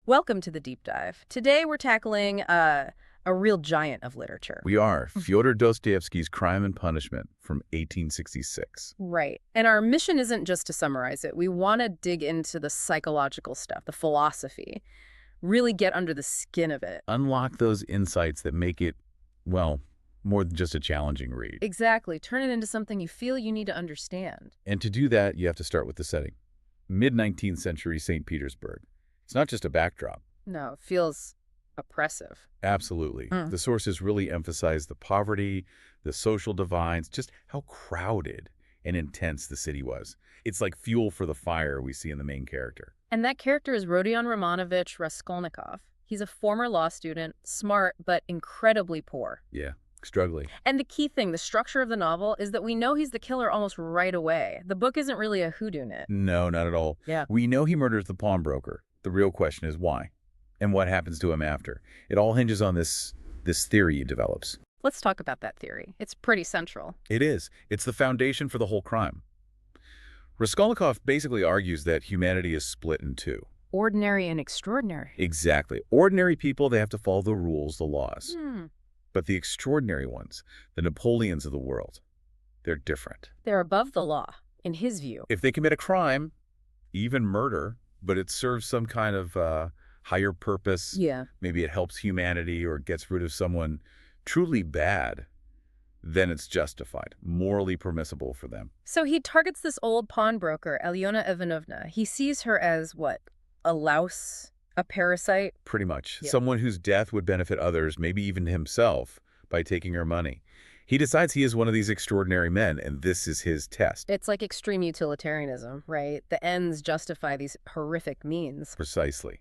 Welcome to the deep dive. Today we're tackling a real giant of literature. We are Fyodor Dostoevsky's Crime and Punishment from 1866. Right. And our mission isn't just to summarize it. We want to dig into the psychological stuff, the philosophy, really get under the skin of it. Unlock those insights that make it, well, more than just a challenging read. Exactly. Turn it into something you feel you need to understand. And to do that, you have to start with the setting. Mid-19th century St. Petersburg. It's not just a backdrop. No, it feels oppressive. Absolutely. The sources really emphasize the poverty, the social divides, just how crowded and intense the city was. It's like fuel for the fire we see in the main character. And that character is Rodion Romanovich Raskolnikov. He's a former law student, smart, but incredibly poor. Yeah, struggling. And the key thing, the structure of the novel, is that we know he's the killer almost right away. The book isn't really a whodunit. No, not at all. Yeah. We know he murders the pawnbroker. The real question is why, and what happens to him after. It all hinges on this theory he develops. Let's talk about that theory. It's pretty central. It is. It's the foundation for the whole crime. Raskolnikov basically argues that humanity is split in two. Ordinary and extraordinary. Exactly. Ordinary people, they have to follow the rules, the laws. But the extraordinary ones, the Napoleons of the world, they're different. They're above the law, in his view. If they commit a crime, even murder, but it serves some kind of higher purpose. Yeah. Maybe it helps humanity or gets rid of someone truly bad, then it's justified, morally permissible for them. So he targets this old pawnbroker, Alyona Ivanovna. He sees her as, what, a louse, a parasite? Pretty much. Yeah. Someone whose death would benefit others, maybe even himself, by taking her money. He decides he is one of these extraordinary men, and this is his test. It's like extreme utilitarianism, right? The ends justify these horrific means. Precisely.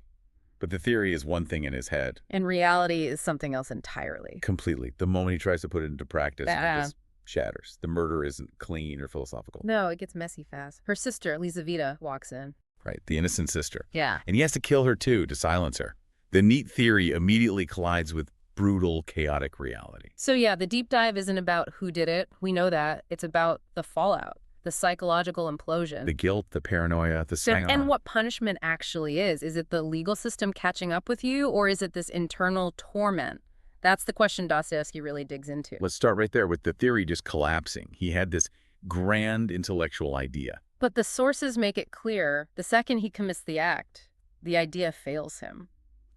But the theory is one thing in his head. And reality is something else entirely. Completely. The moment he tries to put it into practice, it Ah. just shatters. The murder isn't clean or philosophical. No, it gets messy fast. Her sister, Lizaveta, walks in. Right, the innocent sister. Yeah. And he has to kill her too, to silence her. The neat theory immediately collides with brutal, chaotic reality. So yeah, the deep dive isn't about who did it. We know that. It's about the fallout, the psychological implosion. The guilt, the paranoia, the So, sanguine. and what punishment actually is. Is it the legal system catching up with you, or is it this internal torment? That's the question Dostoevsky really digs into. Let's start right there with the theory just collapsing. He had this grand intellectual idea. But the sources make it clear, the second he commits the act, the idea fails him.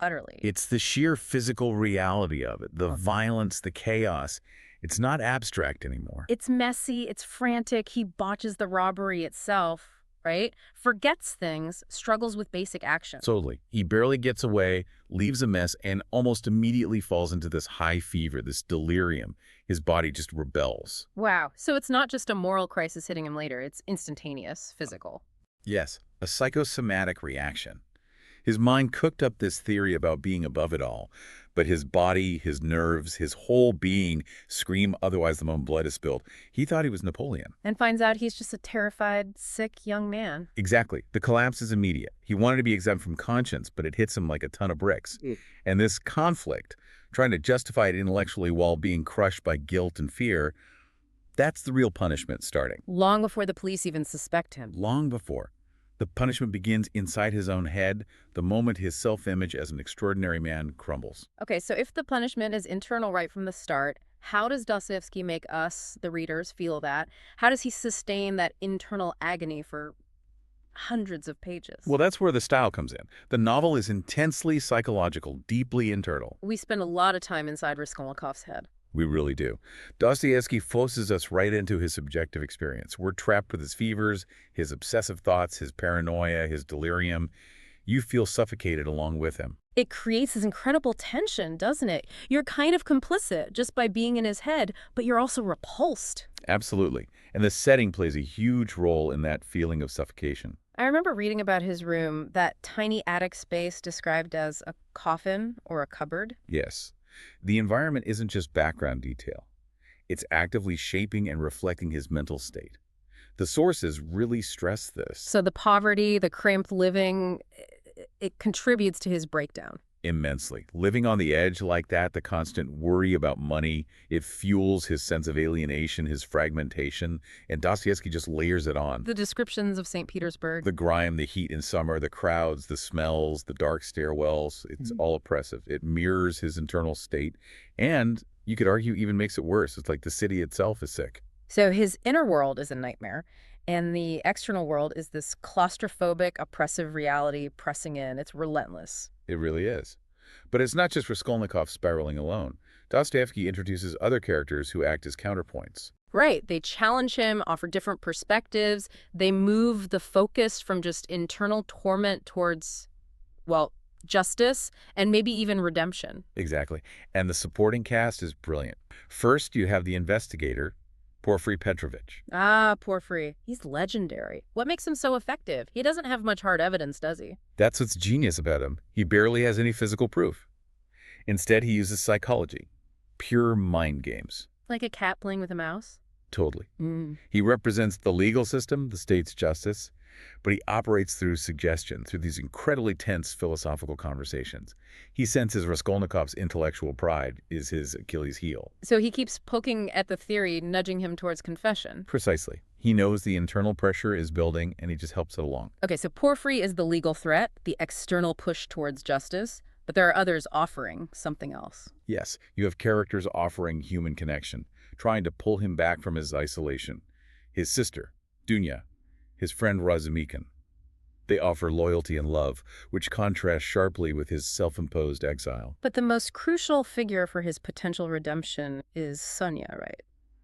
Utterly. It's the sheer physical reality of it, the violence, the chaos. It's not abstract anymore. It's messy, it's frantic, he botches the robbery itself, right? Forgets things, struggles with basic action. Totally. He barely gets away, leaves a mess, and almost immediately falls into this high fever, this delirium. His body just rebels. Wow. So it's not just a moral crisis hitting him later, it's instantaneous, physical. Yes, a psychosomatic reaction. His mind cooked up this theory about being above it all, but his body, his nerves, his whole being scream otherwise the moment blood is spilled. He thought he was Napoleon. And finds out he's just a terrified, sick young man. Exactly. The collapse is immediate. He wanted to be exempt from conscience, but it hits him like a ton of bricks. And this conflict, trying to justify it intellectually while being crushed by guilt and fear, that's the real punishment starting. Long before the police even suspect him. Long before. The punishment begins inside his own head, the moment his self-image as an extraordinary man crumbles. Okay, so if the punishment is internal right from the start, how does Dostoevsky make us, the readers, feel that? How does he sustain that internal agony for hundreds of pages? Well, that's where the style comes in. The novel is intensely psychological, deeply internal. We spend a lot of time inside Raskolnikov's head. We really do. Dostoevsky forces us right into his subjective experience. We're trapped with his fevers, his obsessive thoughts, his paranoia, his delirium. You feel suffocated along with him. It creates this incredible tension, doesn't it? You're kind of complicit just by being in his head, but you're also repulsed. Absolutely. And the setting plays a huge role in that feeling of suffocation. I remember reading about his room, that tiny attic space described as a coffin or a cupboard. Yes. The environment isn't just background detail. It's actively shaping and reflecting his mental state. The sources really stress this. So the poverty, the cramped living, it contributes to his breakdown. Immensely. Living on the edge like that, the constant worry about money, it fuels his sense of alienation, his fragmentation, and Dostoevsky just layers it on. The descriptions of St. Petersburg. The grime, the heat in summer, the crowds, the smells, the dark stairwells, it's all oppressive. It mirrors his internal state, and you could argue even makes it worse. It's like the city itself is sick. So his inner world is a nightmare, and the external world is this claustrophobic, oppressive reality pressing in. It's relentless. It really is. But it's not just Raskolnikov spiraling alone. Dostoevsky introduces other characters who act as counterpoints. Right. They challenge him, offer different perspectives. They move the focus from just internal torment towards, well, justice and maybe even redemption. Exactly. And the supporting cast is brilliant. First, you have the investigator, Porfiry Petrovich. Ah, Porfiry. He's legendary. What makes him so effective? He doesn't have much hard evidence, does he? That's what's genius about him. He barely has any physical proof. Instead, he uses psychology. Pure mind games. Like a cat playing with a mouse? Totally. Mm. He represents the legal system, the state's justice, but he operates through suggestion, through these incredibly tense philosophical conversations. He senses Raskolnikov's intellectual pride is his Achilles heel. So he keeps poking at the theory, nudging him towards confession. Precisely. He knows the internal pressure is building, and he just helps it along. Okay, so Porfiry is the legal threat, the external push towards justice, but there are others offering something else. Yes, you have characters offering human connection, trying to pull him back from his isolation. His sister, Dunya, his friend Razumikin. They offer loyalty and love, which contrasts sharply with his self-imposed exile. But the most crucial figure for his potential redemption is Sonia, right?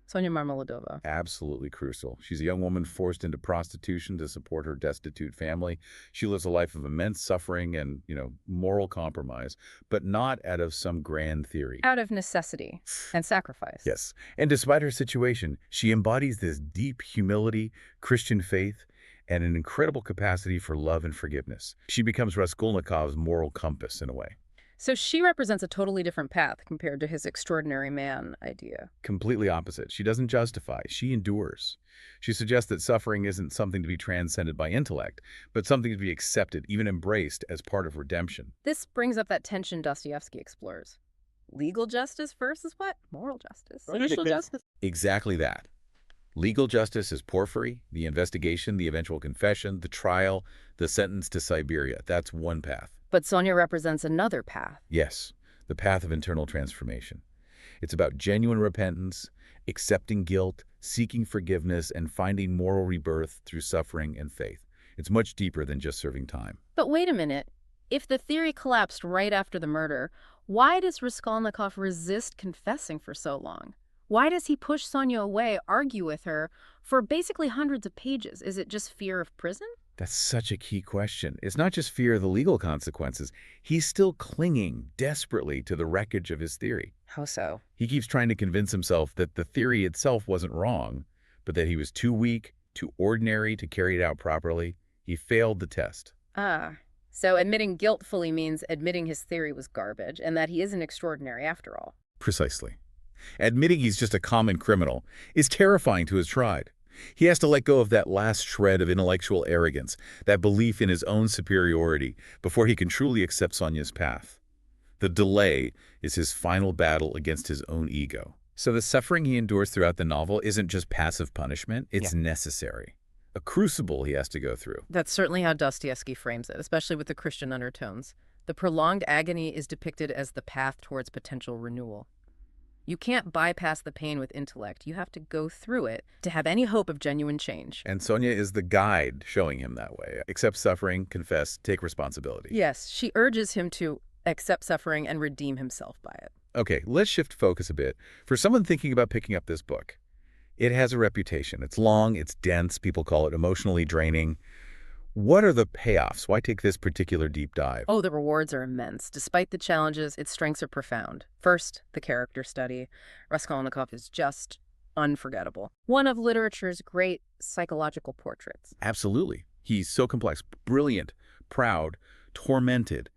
Sonia Marmeladova. Absolutely crucial. She's a young woman forced into prostitution to support her destitute family. She lives a life of immense suffering and, moral compromise, but not out of some grand theory. Out of necessity and sacrifice. Yes. And despite her situation, she embodies this deep humility, Christian faith, and an incredible capacity for love and forgiveness. She becomes Raskolnikov's moral compass in a way. So she represents a totally different path compared to his extraordinary man idea. Completely opposite. She doesn't justify, she endures. She suggests that suffering isn't something to be transcended by intellect, but something to be accepted, even embraced, as part of redemption. This brings up that tension Dostoevsky explores. Legal justice versus what? Moral justice. Social justice. Exactly that. Legal justice is Porfiry, the investigation, the eventual confession, the trial, the sentence to Siberia. That's one path. But Sonia represents another path. Yes, the path of internal transformation. It's about genuine repentance, accepting guilt, seeking forgiveness, and finding moral rebirth through suffering and faith. It's much deeper than just serving time. But wait a minute. If the theory collapsed right after the murder, why does Raskolnikov resist confessing for so long? Why does he push Sonia away, argue with her, for basically hundreds of pages? Is it just fear of prison? That's such a key question. It's not just fear of the legal consequences. He's still clinging desperately to the wreckage of his theory. How so? He keeps trying to convince himself that the theory itself wasn't wrong, but that he was too weak, too ordinary to carry it out properly. He failed the test. So admitting guilt fully means admitting his theory was garbage and that he isn't extraordinary after all. Precisely. Admitting he's just a common criminal is terrifying to his tried. He has to let go of that last shred of intellectual arrogance, that belief in his own superiority, before he can truly accept Sonia's path. The delay is his final battle against his own ego. So the suffering he endures throughout the novel isn't just passive punishment, it's necessary. A crucible he has to go through. That's certainly how Dostoevsky frames it, especially with the Christian undertones. The prolonged agony is depicted as the path towards potential renewal. You can't bypass the pain with intellect. You have to go through it to have any hope of genuine change. And Sonia is the guide showing him that way. Accept suffering, confess, take responsibility. Yes, she urges him to accept suffering and redeem himself by it. Okay, let's shift focus a bit. For someone thinking about picking up this book, it has a reputation. It's long, it's dense, people call it emotionally draining. What are the payoffs? Why take this particular deep dive? Oh, the rewards are immense. Despite the challenges, its strengths are profound. First, the character study. Raskolnikov is just unforgettable. One of literature's great psychological portraits. Absolutely. He's so complex, brilliant, proud, tormented,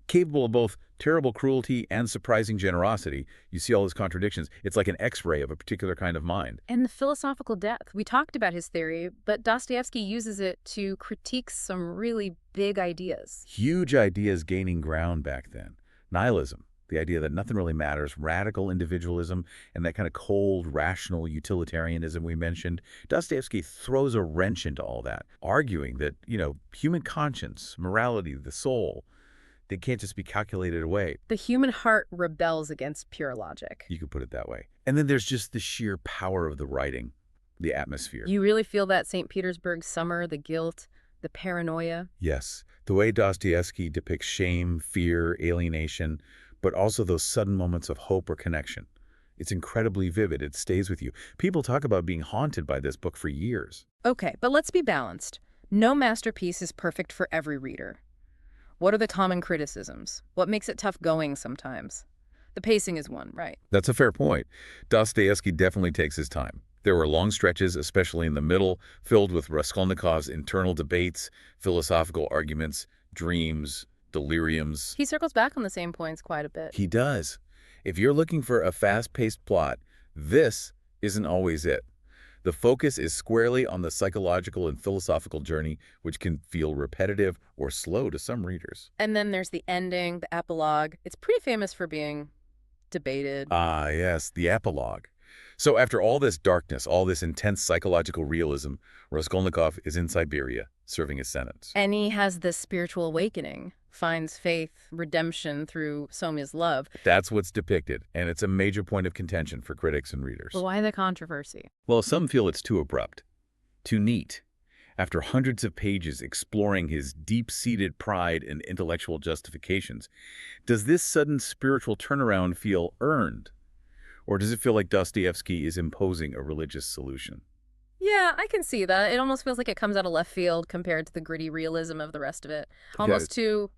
capable of both terrible cruelty and surprising generosity. You see all his contradictions. It's like an X-ray of a particular kind of mind. And the philosophical depth. We talked about his theory, but Dostoevsky uses it to critique some really big ideas. Huge ideas gaining ground back then. Nihilism, the idea that nothing really matters, radical individualism, and that kind of cold, rational utilitarianism we mentioned. Dostoevsky throws a wrench into all that, arguing that, human conscience, morality, the soul, they can't just be calculated away. The human heart rebels against pure logic. You could put it that way. And then there's just the sheer power of the writing, the atmosphere. You really feel that St. Petersburg summer, the guilt, the paranoia? Yes, the way Dostoevsky depicts shame, fear, alienation, but also those sudden moments of hope or connection. It's incredibly vivid. It stays with you. People talk about being haunted by this book for years. Okay, but let's be balanced. No masterpiece is perfect for every reader. What are the common criticisms? What makes it tough going sometimes? The pacing is one, right? That's a fair point. Dostoevsky definitely takes his time. There were long stretches, especially in the middle, filled with Raskolnikov's internal debates, philosophical arguments, dreams, deliriums. He circles back on the same points quite a bit. He does. If you're looking for a fast-paced plot, this isn't always it. The focus is squarely on the psychological and philosophical journey, which can feel repetitive or slow to some readers. And then there's the ending, the epilogue. It's pretty famous for being debated. Ah, yes, the epilogue. So after all this darkness, all this intense psychological realism, Raskolnikov is in Siberia, serving his sentence. And he has this spiritual awakening, finds faith, redemption through Somya's love. That's what's depicted, and it's a major point of contention for critics and readers. But why the controversy? Well, some feel it's too abrupt, too neat. After hundreds of pages exploring his deep-seated pride and intellectual justifications, does this sudden spiritual turnaround feel earned? Or does it feel like Dostoevsky is imposing a religious solution? Yeah, I can see that. It almost feels like it comes out of left field compared to the gritty realism of the rest of it. Almost too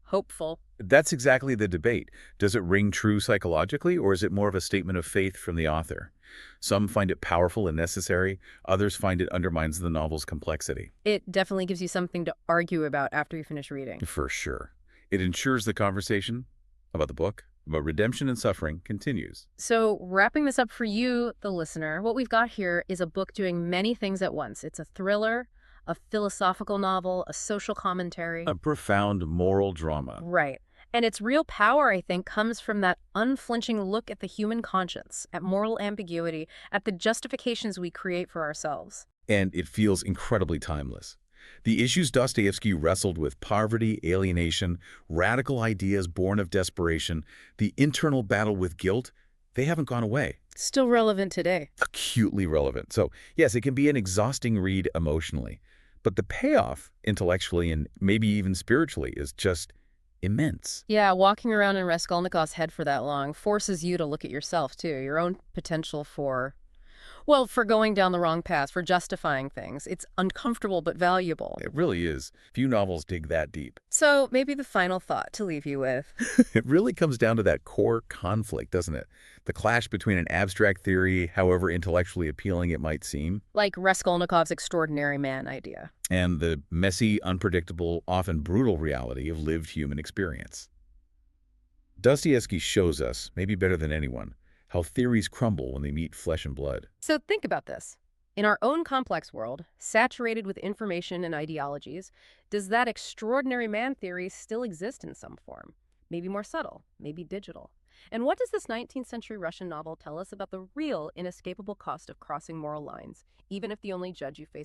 hopeful. That's exactly the debate. Does it ring true psychologically, or is it more of a statement of faith from the author? Some find it powerful and necessary. Others find it undermines the novel's complexity. It definitely gives you something to argue about after you finish reading. For sure. It ensures the conversation about the book, about redemption and suffering, continues. So wrapping this up for you, the listener, what we've got here is a book doing many things at once. It's a thriller, a philosophical novel, a social commentary. A profound moral drama. Right. And its real power, I think, comes from that unflinching look at the human conscience, at moral ambiguity, at the justifications we create for ourselves. And it feels incredibly timeless. The issues Dostoevsky wrestled with, poverty, alienation, radical ideas born of desperation, the internal battle with guilt, they haven't gone away. Still relevant today. Acutely relevant. So, yes, it can be an exhausting read emotionally, but the payoff, intellectually and maybe even spiritually, is just immense. Yeah, walking around in Raskolnikov's head for that long forces you to look at yourself, too, your own potential for going down the wrong path, for justifying things. It's uncomfortable but valuable. It really is. Few novels dig that deep. So maybe the final thought to leave you with. It really comes down to that core conflict, doesn't it? The clash between an abstract theory, however intellectually appealing it might seem, Like Raskolnikov's extraordinary man idea. and the messy, unpredictable, often brutal reality of lived human experience. Dostoevsky shows us, maybe better than anyone, how theories crumble when they meet flesh and blood. So think about this. In our own complex world, saturated with information and ideologies, does that extraordinary man theory still exist in some form? Maybe more subtle, maybe digital. And what does this 19th century Russian novel tell us about the real, inescapable cost of crossing moral lines, even if the only judge you face